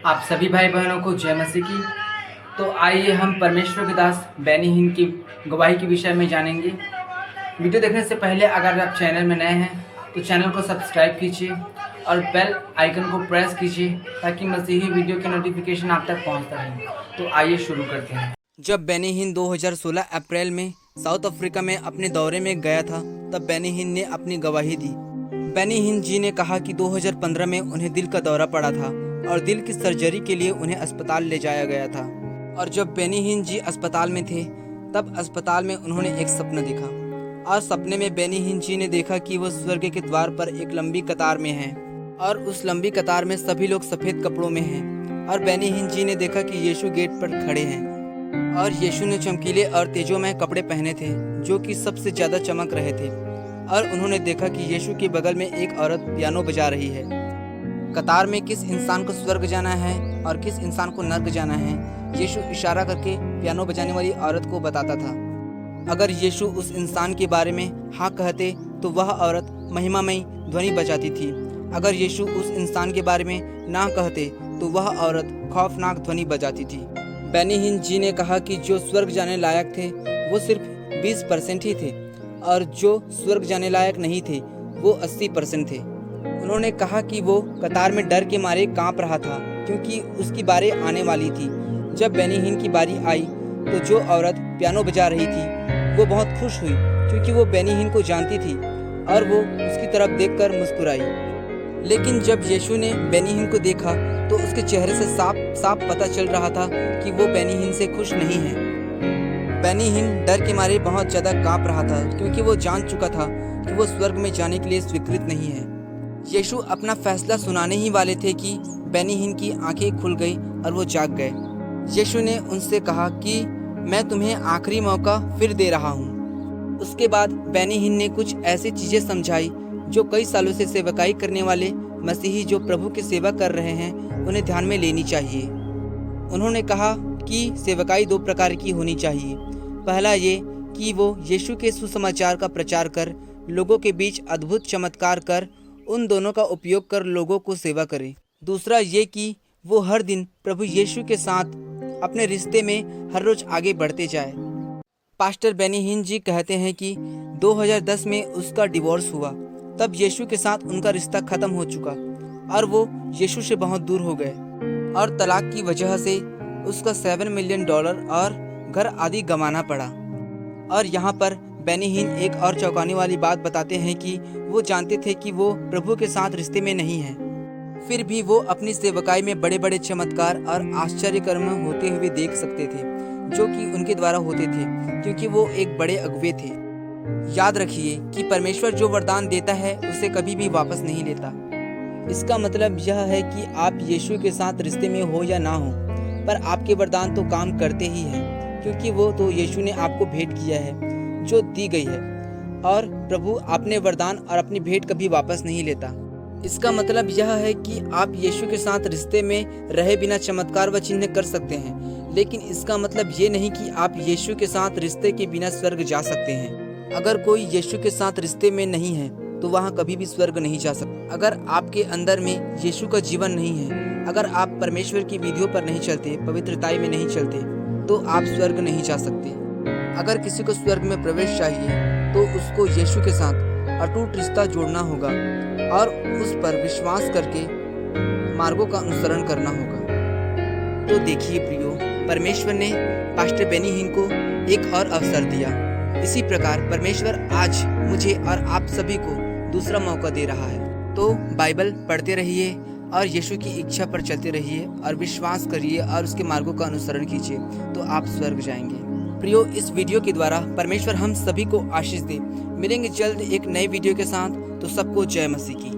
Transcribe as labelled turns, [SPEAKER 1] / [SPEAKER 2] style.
[SPEAKER 1] आप सभी भाई बहनों को जय मसीह की। तो आइए हम परमेश्वर के दास बेनी हिन की गवाही के विषय में जानेंगे। वीडियो देखने से पहले अगर आप चैनल में नए हैं तो चैनल को सब्सक्राइब कीजिए और बेल आइकन को प्रेस कीजिए ताकि मसीही वीडियो के नोटिफिकेशन आप तक पहुंचता रहे। तो आइए शुरू करते हैं।
[SPEAKER 2] जब बेनी हिन 2016 अप्रैल में साउथ अफ्रीका में अपने दौरे में गया था तब बेनी हिन ने अपनी गवाही दी। बेनी हिन जी ने कहा कि 2015 में उन्हें दिल का दौरा पड़ा था और दिल की सर्जरी के लिए उन्हें अस्पताल ले जाया गया था। और जब बेनी हिन जी अस्पताल में थे तब अस्पताल में उन्होंने एक सपना देखा और सपने में बेनी हिन जी ने देखा कि वो स्वर्ग के द्वार पर एक लंबी कतार में हैं और उस लंबी कतार में सभी लोग सफ़ेद कपड़ों में हैं और बेनी हिन जी ने देखा कि यीशु गेट पर खड़े हैं और यीशु ने चमकीले और तेजोमय कपड़े पहने थे जो कि सबसे ज़्यादा चमक रहे थे। और उन्होंने देखा कि यीशु के बगल में एक औरत पियानो बजा रही है। कतार में किस इंसान को स्वर्ग जाना है और किस इंसान को नर्क जाना है, यीशु इशारा करके पियानो बजाने वाली औरत को बताता था। अगर यीशु उस इंसान के बारे में हाँ कहते तो वह औरत महिमामयी ध्वनि बजाती थी। अगर यीशु उस इंसान के बारे में ना कहते तो वह औरत खौफनाक ध्वनि बजाती थी। बेनी हिन जी ने कहा कि जो स्वर्ग जाने लायक थे वो सिर्फ 20% ही थे और जो स्वर्ग जाने लायक नहीं थे वो 80% थे। उन्होंने कहा कि वो कतार में डर के मारे कांप रहा था क्योंकि उसकी बारी आने वाली थी। जब बेनी हिन की बारी आई तो जो औरत पियानो बजा रही थी वो बहुत खुश हुई क्योंकि वो बेनी हिन को जानती थी और वो उसकी तरफ देखकर मुस्कुराई। लेकिन जब यीशु ने बेनी हिन को देखा तो उसके चेहरे से साफ साफ पता चल रहा था कि वो बेनी हिन से खुश नहीं है। बेनी हिन डर के मारे बहुत ज़्यादा कांप रहा था क्योंकि वो जान चुका था कि वो स्वर्ग में जाने के लिए स्वीकृत नहीं है। यीशु अपना फैसला सुनाने ही वाले थे कि बेनी हिन की आंखें खुल गई और वो जाग गए। यीशु ने उनसे कहा कि मैं तुम्हें आखिरी मौका फिर दे रहा हूँ। उसके बाद बेनी हिन ने कुछ ऐसी चीज़ें समझाई जो कई सालों से सेवकाई करने वाले मसीही जो प्रभु की सेवा कर रहे हैं उन्हें ध्यान में लेनी चाहिए। उन्होंने कहा कि सेवकाई 2 प्रकार की होनी चाहिए। पहला ये कि वो यीशु के सुसमाचार का प्रचार कर लोगों के बीच अद्भुत चमत्कार कर उन दोनों का उपयोग कर लोगों को सेवा करे। दूसरा ये कि वो हर दिन प्रभु यीशु के साथ अपने रिश्ते में हर रोज आगे बढ़ते जाए। पास्टर बेनी हिन जी कहते हैं कि 2010 में उसका डिवोर्स हुआ। तब यीशु के साथ उनका रिश्ता खत्म हो चुका और वो यीशु से बहुत दूर हो गए और तलाक की वजह से उसका $7 मिलियन और घर आदि गंवाना पड़ा। और यहाँ पर बेनी हिन एक और चौंकाने वाली बात बताते हैं कि वो जानते थे कि वो प्रभु के साथ रिश्ते में नहीं हैं, फिर भी वो अपनी सेवकाई में बड़े बड़े चमत्कार और आश्चर्य कर्म होते हुए देख सकते थे जो कि उनके द्वारा होते थे क्योंकि वो एक बड़े अगुवे थे। याद रखिए कि परमेश्वर जो वरदान देता है उसे कभी भी वापस नहीं लेता। इसका मतलब यह है कि आप यीशु के साथ रिश्ते में हो या ना हो, पर आपके वरदान तो काम करते ही हैं क्योंकि वो तो यीशु ने आपको भेंट किया है जो दी गई है और प्रभु अपने वरदान और अपनी भेंट कभी वापस नहीं लेता। इसका मतलब यह है कि आप यीशु के साथ रिश्ते में रहे बिना चमत्कार व चिन्ह कर सकते हैं, लेकिन इसका मतलब ये नहीं कि आप यीशु के साथ रिश्ते के बिना स्वर्ग जा सकते हैं। अगर कोई यीशु के साथ रिश्ते में नहीं है तो वहाँ कभी भी स्वर्ग नहीं जा सकता। अगर आपके अंदर में यीशु का जीवन नहीं है, अगर आप परमेश्वर की विधियों पर नहीं चलते, पवित्रताई में नहीं चलते, तो आप स्वर्ग नहीं जा सकते। अगर किसी को स्वर्ग में प्रवेश चाहिए तो उसको यीशु के साथ अटूट रिश्ता जोड़ना होगा और उस पर विश्वास करके मार्गों का अनुसरण करना होगा। तो देखिए प्रियो, परमेश्वर ने पास्टर बेनी हिन को एक और अवसर दिया। इसी प्रकार परमेश्वर आज मुझे और आप सभी को दूसरा मौका दे रहा है। तो बाइबल पढ़ते रहिए और यीशु की इच्छा पर चलते रहिए और विश्वास करिए और उसके मार्गों का अनुसरण कीजिए तो आप स्वर्ग जाएंगे। प्रियो, इस वीडियो के द्वारा परमेश्वर हम सभी को आशीष दे। मिलेंगे जल्द एक नए वीडियो के साथ। तो सबको जय मसीह की।